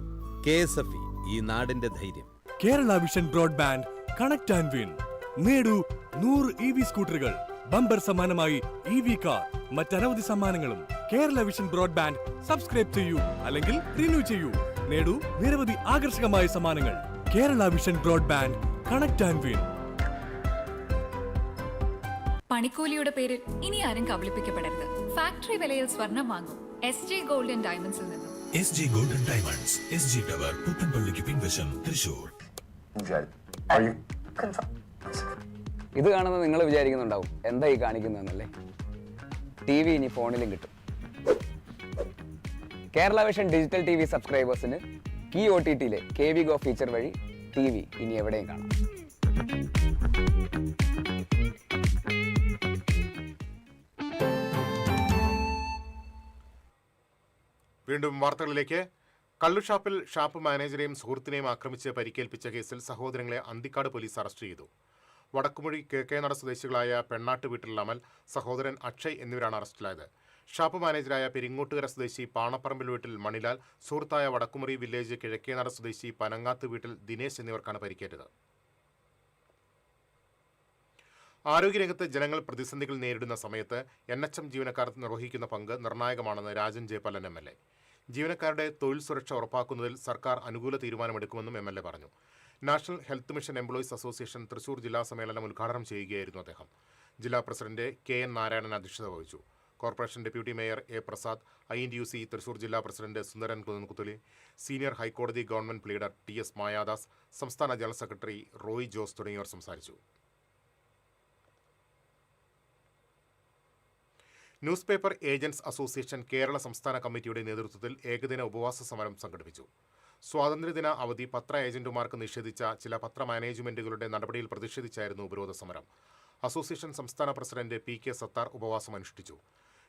KSFE, ഈ നാടിന്റെ ധൈര്യം. Kerala vision broadband connect and win. നേടൂ 100 EV സ്കൂട്ടറുകൾ, ബമ്പർ സമ്മാനമായി EV കാർ, മറ്റനവധി സമ്മാനങ്ങളും. കേരള വിഷൻ ബ്രോഡ്ബാൻഡ് സബ്സ്ക്രൈബ് ചെയ്യൂ, അല്ലെങ്കിൽ റിന്യൂ ചെയ്യൂ. നേടൂ നിരവധി ആകർഷകമായ സമ്മാനങ്ങൾ. Kerala vision broadband connect and win. പണിക്കൂലിയുടെ പേരിൽ ഇനി ആരും കബളിപ്പിക്കപ്പെടരുത്. ഫാക്ടറി വിലയിൽ സ്വർണം വാങ്ങും SJ ഗോൾഡ് ആൻഡ് ഡയമണ്ട്സിൽ നിന്നും. SJ gold and diamonds, SG tower, പുത്തൻപള്ളിക്ക് പിൻവശം, തൃശൂർ. ഇത് കാണുന്ന നിങ്ങൾ വിചാരിക്കുന്നുണ്ടാവും എന്താ ഈ കാണിക്കുന്നതെന്നല്ലേ. TV ഇനി ഫോണിലും കിട്ടും. കേരള വിഷൻ ഡിജിറ്റൽ TV സബ്സ്ക്രൈബേഴ്സിന് ഈ OTTയിലെ KV Go ഫീച്ചർ വഴി TV ഇനി എവിടെയും കാണാം. വീണ്ടും വാർത്തകളിലേക്ക്. കള്ളുഷാപ്പിൽ ഷാപ്പ് മാനേജരെയും സുഹൃത്തിനെയും ആക്രമിച്ച് പരിക്കേൽപ്പിച്ച കേസിൽ സഹോദരങ്ങളെ അന്തിക്കാട് പോലീസ് അറസ്റ്റ് ചെയ്തു. വടക്കുമൊഴി കേക്കേനട സ്വദേശികളായ പെണ്ണാട്ട് വീട്ടിൽ അമൽ, സഹോദരൻ അക്ഷയ് എന്നിവരാണ് അറസ്റ്റിലായത്. ഷാപ്പ് മാനേജരായ പെരിങ്ങോട്ടുകര സ്വദേശി പാണപ്പറമ്പിൽ വീട്ടിൽ മണിലാൽ, സുഹൃത്തായ വടക്കുമുറി വില്ലേജ് കിഴക്കേനട സ്വദേശി പനങ്ങാത്ത് വീട്ടിൽ ദിനേശ് എന്നിവർക്കാണ് പരിക്കേറ്റത്. ആരോഗ്യരംഗത്ത് ജനങ്ങൾ പ്രതിസന്ധികൾ നേരിടുന്ന സമയത്ത് NHM ജീവനക്കാർ നിർവഹിക്കുന്ന പങ്ക് നിർണായകമാണെന്ന് രാജൻ ജയപാലൻ MLA. ജീവനക്കാരുടെ തൊഴിൽ സുരക്ഷ ഉറപ്പാക്കുന്നതിൽ സർക്കാർ അനുകൂല തീരുമാനമെടുക്കുമെന്നും MLA പറഞ്ഞു. National health mission employees association Thrissur ജില്ലാ സമ്മേളനം ഉദ്ഘാടനം ചെയ്യുകയായിരുന്നു അദ്ദേഹം. ജില്ലാ പ്രസിഡന്റ് KN നാരായണൻ അധ്യക്ഷത വഹിച്ചു. Corporation deputy mayor A Prasad, INTUC Thrissur ജില്ലാ പ്രസിഡന്റ് സുന്ദരൻ കുന്നംകുത്തലി, സീനിയർ ഹൈക്കോടതി ഗവൺമെന്റ് പ്ലീഡർ TS മായാദാസ്, സംസ്ഥാന ജനറൽ സെക്രട്ടറി റോയ് ജോസ് തുടങ്ങിയവർ സംസാരിച്ചു. News paper agents association Kerala സംസ്ഥാന കമ്മിറ്റിയുടെ നേതൃത്വത്തിൽ ഏകദിന ഉപവാസ സമരം സംഘടിപ്പിച്ചു. സ്വാതന്ത്ര്യദിന അവധി പത്ര ഏജന്റുമാർക്ക് നിഷേധിച്ച ചില പത്ര മാനേജ്മെന്റുകളുടെ നടപടിയിൽ പ്രതിഷേധിച്ചായിരുന്നു ഉപരോധ സമരം. അസോസിയേഷൻ സംസ്ഥാന പ്രസിഡന്റ് PK സത്താർ ഉപവാസം അനുഷ്ഠിച്ചു.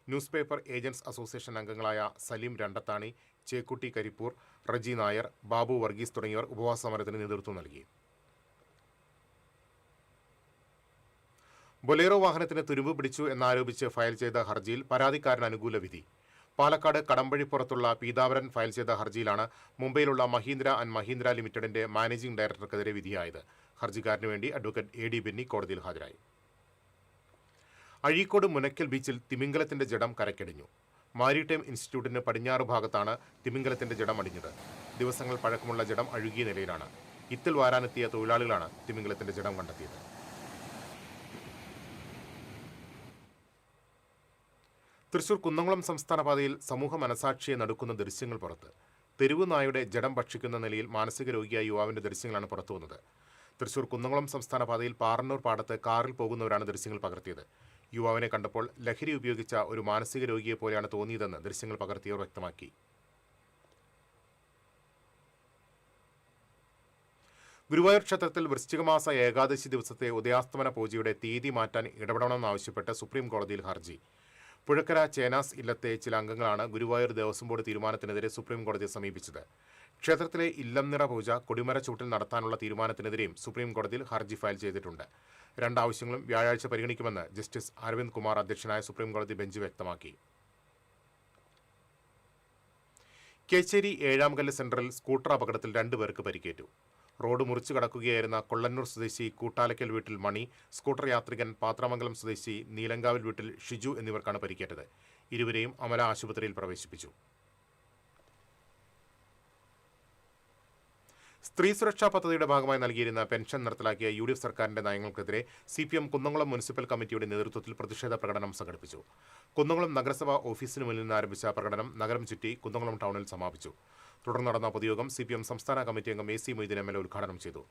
ന്യൂസ് പേപ്പർ ഏജന്റ്സ് അസോസിയേഷൻ അംഗങ്ങളായ സലീം രണ്ടത്താണി, ചേക്കുട്ടി കരിപ്പൂർ, റജി നായർ, ബാബു വർഗീസ് തുടങ്ങിയവർ ഉപവാസ സമരത്തിന് നേതൃത്വം നൽകി. ബൊലേറോ വാഹനത്തിന് തുരുമ്പ് പിടിച്ചു എന്നാരോപിച്ച് ഫയൽ ചെയ്ത ഹർജിയിൽ പരാതിക്കാരന് അനുകൂല വിധി. പാലക്കാട് കടമ്പഴിപ്പുറത്തുള്ള പീതാംബരൻ ഫയൽ ചെയ്ത ഹർജിയിലാണ് മുംബൈയിലുള്ള മഹീന്ദ്ര ആൻഡ് മഹീന്ദ്ര ലിമിറ്റഡിന്റെ മാനേജിംഗ് ഡയറക്ടർക്കെതിരെ വിധിയായത്. ഹർജിക്കാരന് വേണ്ടി അഡ്വക്കേറ്റ് AD ബെന്നി കോടതിയിൽ ഹാജരായി. അഴീക്കോട് മുനക്കൽ ബീച്ചിൽ തിമിംഗലത്തിന്റെ ജഡം കരക്കടിഞ്ഞു. മാരിടൈം ഇൻസ്റ്റിറ്റ്യൂട്ടിന് പടിഞ്ഞാറ് ഭാഗത്താണ് തിമിംഗലത്തിന്റെ ജഡം അടിഞ്ഞത്. ദിവസങ്ങൾ പഴക്കമുള്ള ജഡം അഴുകിയ നിലയിലാണ്. ഇത്തിൽ വാരാനെത്തിയ തൊഴിലാളികളാണ് തിമിംഗലത്തിന്റെ ജഡം കണ്ടെത്തിയത്. തൃശൂർ കുന്നംകുളം സംസ്ഥാന പാതയിൽ സമൂഹ മനസാക്ഷിയെ നടുക്കുന്ന ദൃശ്യങ്ങൾ പുറത്ത്. തെരുവ് നായുടെ ജഡം ഭക്ഷിക്കുന്ന നിലയിൽ മാനസിക രോഗിയായ യുവാവിന്റെ ദൃശ്യങ്ങളാണ് പുറത്തുവന്നത്. തൃശൂർ കുന്നംകുളം സംസ്ഥാന പാതയിൽ പാറന്നൂർ പാടത്ത് കാറിൽ പോകുന്നവരാണ് ദൃശ്യങ്ങൾ പകർത്തിയത്. യുവാവിനെ കണ്ടപ്പോൾ ലഹരി ഉപയോഗിച്ച ഒരു മാനസിക രോഗിയെ പോലെയാണ് തോന്നിയതെന്ന് ദൃശ്യങ്ങൾ പകർത്തിയവർ വ്യക്തമാക്കി. ഗുരുവായൂർ ക്ഷേത്രത്തിൽ വൃശ്ചികമാസ ഏകാദശി ദിവസത്തെ ഉദയാസ്തമന പൂജയുടെ തീയതി മാറ്റാൻ ഇടപെടണമെന്നാവശ്യപ്പെട്ട് സുപ്രീം കോടതിയിൽ ഹർജി. പുഴക്കര ചേനാസ് ഇല്ലത്തെ ചില അംഗങ്ങളാണ് ഗുരുവായൂർ ദേവസ്വം ബോർഡ് തീരുമാനത്തിനെതിരെ സുപ്രീം കോടതിയെ സമീപിച്ചത്. ക്ഷേത്രത്തിലെ ഇല്ലം നിറ പൂജ കൊടിമര ചൂട്ടിൽ നടത്താനുള്ള തീരുമാനത്തിനെതിരെയും സുപ്രീം കോടതിയിൽ ഹർജി ഫയൽ ചെയ്തിട്ടുണ്ട്. രണ്ടാവശ്യങ്ങളും വ്യാഴാഴ്ച പരിഗണിക്കുമെന്ന് ജസ്റ്റിസ് അരവിന്ദ് കുമാർ അധ്യക്ഷനായ സുപ്രീം കോടതി ബെഞ്ച് വ്യക്തമാക്കി. കേച്ചേരി ഏഴാംകല്ല് സെന്ററിൽ സ്കൂട്ടർ അപകടത്തിൽ 2 പേർക്ക് പരിക്കേറ്റു. റോഡ് മുറിച്ചു കടക്കുകയായിരുന്ന കൊള്ളന്നൂർ സ്വദേശി കൂട്ടാലക്കൽ വീട്ടിൽ മണി, സ്കൂട്ടർ യാത്രികൻ പാത്രമംഗലം സ്വദേശി നീലങ്കാവിൽ വീട്ടിൽ ഷിജു എന്നിവർക്കാണ് പരിക്കേറ്റത്. ഇരുവരെയും അമല ആശുപത്രിയിൽ പ്രവേശിപ്പിച്ചു. സ്ത്രീ സുരക്ഷാ പദ്ധതിയുടെ ഭാഗമായി നൽകിയിരുന്ന പെൻഷൻ നിർത്തലാക്കിയ UDF സർക്കാരിന്റെ നയങ്ങൾക്കെതിരെ CPM കുന്നംകുളം മുനിസിപ്പൽ കമ്മിറ്റിയുടെ നേതൃത്വത്തിൽ പ്രതിഷേധ പ്രകടനം സംഘടിപ്പിച്ചു. കുന്നംകുളം നഗരസഭാ ഓഫീസിന് മുന്നിൽ നിന്ന് ആരംഭിച്ച പ്രകടനം നഗരം ചുറ്റി കുന്നംകുളം ടൗണിൽ സമാപിച്ചു. തുടർന്ന് നടന്ന പൊതുയോഗം CPM സംസ്ഥാന കമ്മിറ്റി അംഗം AC മൊയ്തീൻ MLA ഉദ്ഘാടനം ചെയ്തു.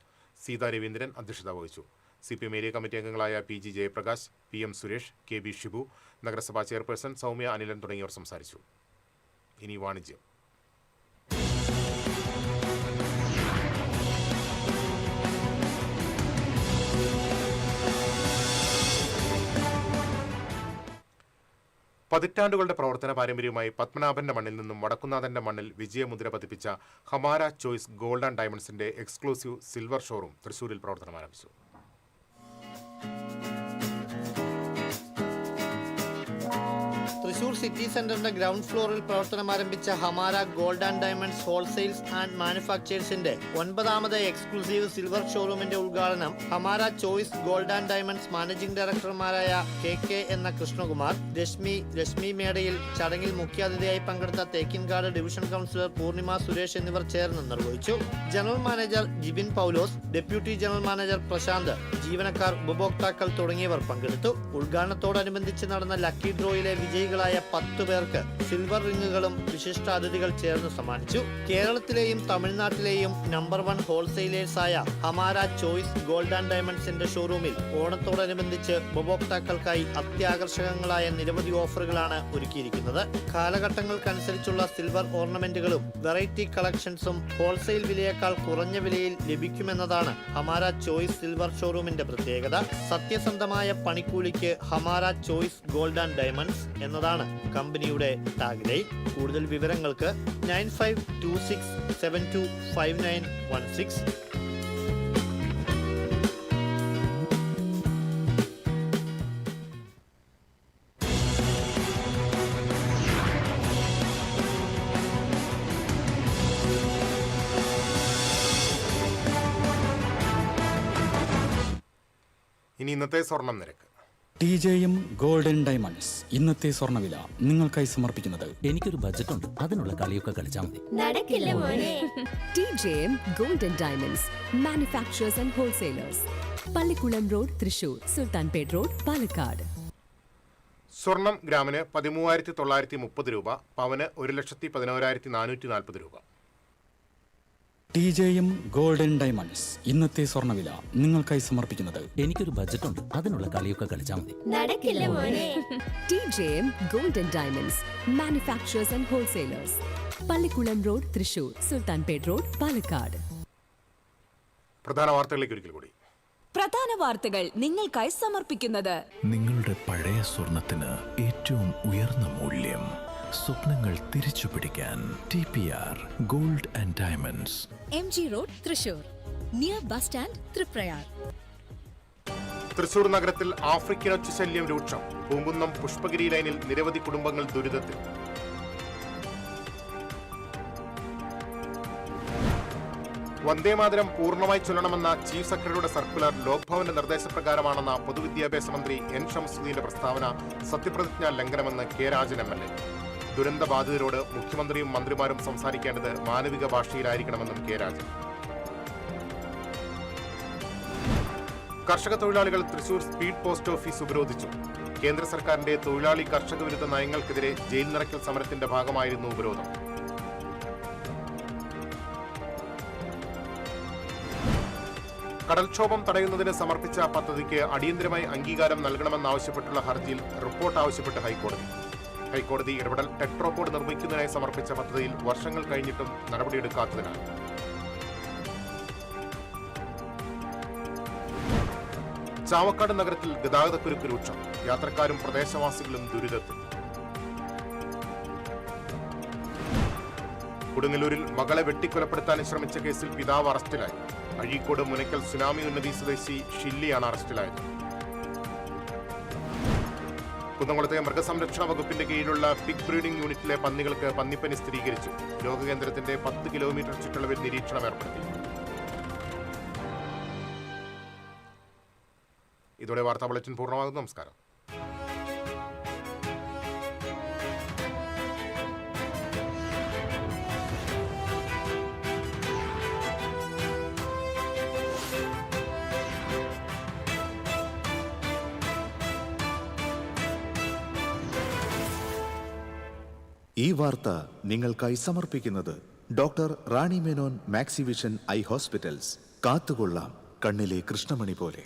സീതാ രവീന്ദ്രൻ അധ്യക്ഷത വഹിച്ചു. CPM ഏരിയ കമ്മിറ്റി അംഗങ്ങളായ PG Jayaprakash, PM Suresh, KB Shibu, നഗരസഭാ ചെയർപേഴ്സൺ സൗമ്യ അനിലൻ തുടങ്ങിയവർ സംസാരിച്ചു. ഇനി വാണിജ്യം. പതിറ്റാണ്ടുകളുടെ പ്രവർത്തന പാരമ്പര്യവുമായി പത്മനാഭന്റെ മണ്ണിൽ നിന്നും വടക്കുന്നാഥന്റെ മണ്ണിൽ വിജയമുദ്ര പതിപ്പിച്ച ഹമാര ചോയ്സ് ഗോൾഡ് ആൻഡ് ഡയമണ്ട്സിന്റെ എക്സ്ക്ലൂസീവ് സിൽവർ ഷോറൂം തൃശൂരിൽ പ്രവർത്തനം ആരംഭിച്ചു. തൃശൂർ സിറ്റി സെന്ററിന്റെ ഗ്രൗണ്ട് ഫ്ലോറിൽ പ്രവർത്തനം ആരംഭിച്ച Hamara gold and diamonds wholesales and മാനുഫാക്ചേഴ്സിന്റെ 9ാമത് എക്സ്ക്ലൂസീവ് സിൽവർ ഷോറൂമിന്റെ ഉദ്ഘാടനം Hamara choice gold and diamonds managing ഡയറക്ടർമാരായ KK എന്ന കൃഷ്ണകുമാർ, രശ്മി മേടയിൽ ചടങ്ങിൽ മുഖ്യാതിഥിയായി പങ്കെടുത്ത തേക്കിൻകാട് ഡിവിഷൻ കൗൺസിലർ പൂർണിമ സുരേഷ് എന്നിവർ ചേർന്ന് നിർവഹിച്ചു. General manager Jibin Paulose, deputy general manager Prasanth, ജീവനക്കാർ, ഉപഭോക്താക്കൾ തുടങ്ങിയവർ പങ്കെടുത്തു. ഉദ്ഘാടനത്തോടനുബന്ധിച്ച് നടന്ന ലക്കി ഡ്രോയിലെ വിജയികളായ 10 പേർക്ക് സിൽവർ റിങ്ങുകളും വിശിഷ്ടാതിഥികൾ ചേർന്ന് സമ്മാനിച്ചു. കേരളത്തിലെയും തമിഴ്നാട്ടിലെയും number 1 ഹോൾസെയിലേഴ്സായ Hamara choice gold and ഡയമണ്ട്സിന്റെ ഷോറൂമിൽ ഓണത്തോടനുബന്ധിച്ച് ഉപഭോക്താക്കൾക്കായി അത്യാകർഷകങ്ങളായ നിരവധി ഓഫറുകളാണ് ഒരുക്കിയിരിക്കുന്നത്. കാലഘട്ടങ്ങൾക്കനുസരിച്ചുള്ള സിൽവർ ഓർണമെന്റുകളും വെറൈറ്റി കളക്ഷൻസും ഹോൾസെയിൽ വിലയേക്കാൾ കുറഞ്ഞ വിലയിൽ ലഭിക്കുമെന്നതാണ് ഹമാര ചോയ്സ് സിൽവർ ഷോറൂമിന്റെ പ്രത്യേകത. സത്യസന്ധമായ പണിക്കൂലിക്ക് Hamara choice gold and diamonds എന്നതാണ് കമ്പനിയുടെ ടാഗ്ലൈൻ. കൂടുതൽ വിവരങ്ങൾക്ക് 9526725916. ഇനി ഇന്നത്തെ സ്വർണം നിരക്ക്. TJM ഗോൾഡൻ ഡയമണ്ട്സ് ഇന്നത്തെ സ്വർണ്ണവില നിങ്ങൾക്കായി സമർപ്പിക്കുന്നത് എനിക്കൊരു ബജറ്റ് ഉണ്ട്, അതിനുള്ള കളിയൊക്കെ കളിച്ചാൽ മതി. നടക്കില്ല മോനെ. TJM golden diamonds manufacturers and wholesalers, Pallikulam road, Thrissur, Sultanpet road, Palakkad. സ്വർണം ഗ്രാമിന് 13,930 രൂപ, പവന് 1,11,440 രൂപ. TJM ഗോൾഡൻ ഡയമണ്ട്സ് ഇന്നത്തെ സ്വർണ്ണവില നിങ്ങൾക്കായി സമർപ്പിക്കുന്നത് എനിക്കൊരു ബജറ്റ് ഉണ്ട്, അതിനുള്ള കളിയൊക്കെ കളിച്ചാൽ മതി. നടക്കില്ല മോനെ. TJM golden diamonds manufacturers and wholesalers, Pallikulam road, Thrissur, Sultanpet road, Palakkad. പ്രധാന വാർത്തകളിലേക്ക് ഒരിക്കൽ കൂടി. പ്രധാന വാർത്തകൾ നിങ്ങൾക്കായി സമർപ്പിക്കുന്നത് നിങ്ങളുടെ പഴയ സ്വർണത്തിന് ഏറ്റവും ഉയർന്ന മൂല്യം. സ്വപ്നങ്ങൾ തിരിച്ചു പിടിക്കാൻ TPR gold and diamonds, MG road, Thrissur, near bus stand, Triprayar. Thrissur നഗരത്തിൽ ആഫ്രിക്കൻ ഒച്ചുശല്യം രൂക്ഷം. പൂങ്കുന്നം പുഷ്പഗിരി ലൈനിൽ നിരവധി കുടുംബങ്ങൾ ദുരിതത്തിൽ. വന്ദേമാതരം പൂർണ്ണമായി ചൊല്ലണമെന്ന ചീഫ് സെക്രട്ടറിയുടെ സർക്കുലർ ലോക്ഭവന്റെ നിർദ്ദേശപ്രകാരമാണെന്ന പൊതുവിദ്യാഭ്യാസ മന്ത്രി N ഷംസുദ്ദീന്റെ പ്രസ്താവന സത്യപ്രതിജ്ഞാ ലംഘനമെന്ന് K രാജൻ MLA. ദുരന്തബാധിതരോട് മുഖ്യമന്ത്രിയും മന്ത്രിമാരും സംസാരിക്കേണ്ടത് മാനവിക ഭാഷയിലായിരിക്കണമെന്നും K രാജൻ. കർഷക തൊഴിലാളികൾ തൃശൂർ സ്പീഡ് പോസ്റ്റ് ഓഫീസ് ഉപരോധിച്ചു. കേന്ദ്ര സർക്കാരിന്റെ തൊഴിലാളി കർഷക വിരുദ്ധ നയങ്ങൾക്കെതിരെ ജയിൽ നിറയ്ക്കൽ സമരത്തിന്റെ ഭാഗമായിരുന്നു ഉപരോധം. കടൽക്ഷോഭം തടയുന്നതിന് സമർപ്പിച്ച പദ്ധതിക്ക് അടിയന്തരമായി അംഗീകാരം നൽകണമെന്നാവശ്യപ്പെട്ടുള്ള ഹർജിയിൽ റിപ്പോർട്ട് ആവശ്യപ്പെട്ട് ഹൈക്കോടതി ഇടപെടൽ. ടെട്രോപോഡ് നിർമ്മിക്കുന്നതിനായി സമർപ്പിച്ച പദ്ധതിയിൽ വർഷങ്ങൾ കഴിഞ്ഞിട്ടും നടപടിയെടുക്കാത്തതിനാൽ. ചാവക്കാട് നഗരത്തിൽ ഗതാഗതക്കുരുക്ക് രൂക്ഷം. യാത്രക്കാരും പ്രദേശവാസികളും ദുരിതത്തിൽ. കൊടുങ്ങല്ലൂരിൽ മകളെ വെട്ടിക്കൊലപ്പെടുത്താൻ ശ്രമിച്ച കേസിൽ പിതാവ് അറസ്റ്റിലായി. അഴീക്കോട് മുനയ്ക്കൽ സുനാമി ഉന്നതി സ്വദേശി ഷില്ലിയാണ് അറസ്റ്റിലായത്. കുന്നംകുളത്തെ മൃഗസംരക്ഷണ വകുപ്പിന്റെ കീഴിലുള്ള പിഗ് ബ്രീഡിംഗ് യൂണിറ്റിലെ പന്നികൾക്ക് പന്നിപ്പനി സ്ഥിരീകരിച്ചു. രോഗകേന്ദ്രത്തിന്റെ 10 കിലോമീറ്റർ ചുറ്റളവിൽ നിരീക്ഷണം ഏർപ്പെടുത്തി. ഇതോടെ വാർത്താ ബുള്ളറ്റിൻ പൂർണ്ണമാകുന്നു. നമസ്കാരം. ഈ വാർത്ത നിങ്ങൾക്കായി സമർപ്പിക്കുന്നത് doctor Rani Menon Maxivision I hospitals. കാത്തുകൊള്ളാം കണ്ണിലെ കൃഷ്ണമണി പോലെ.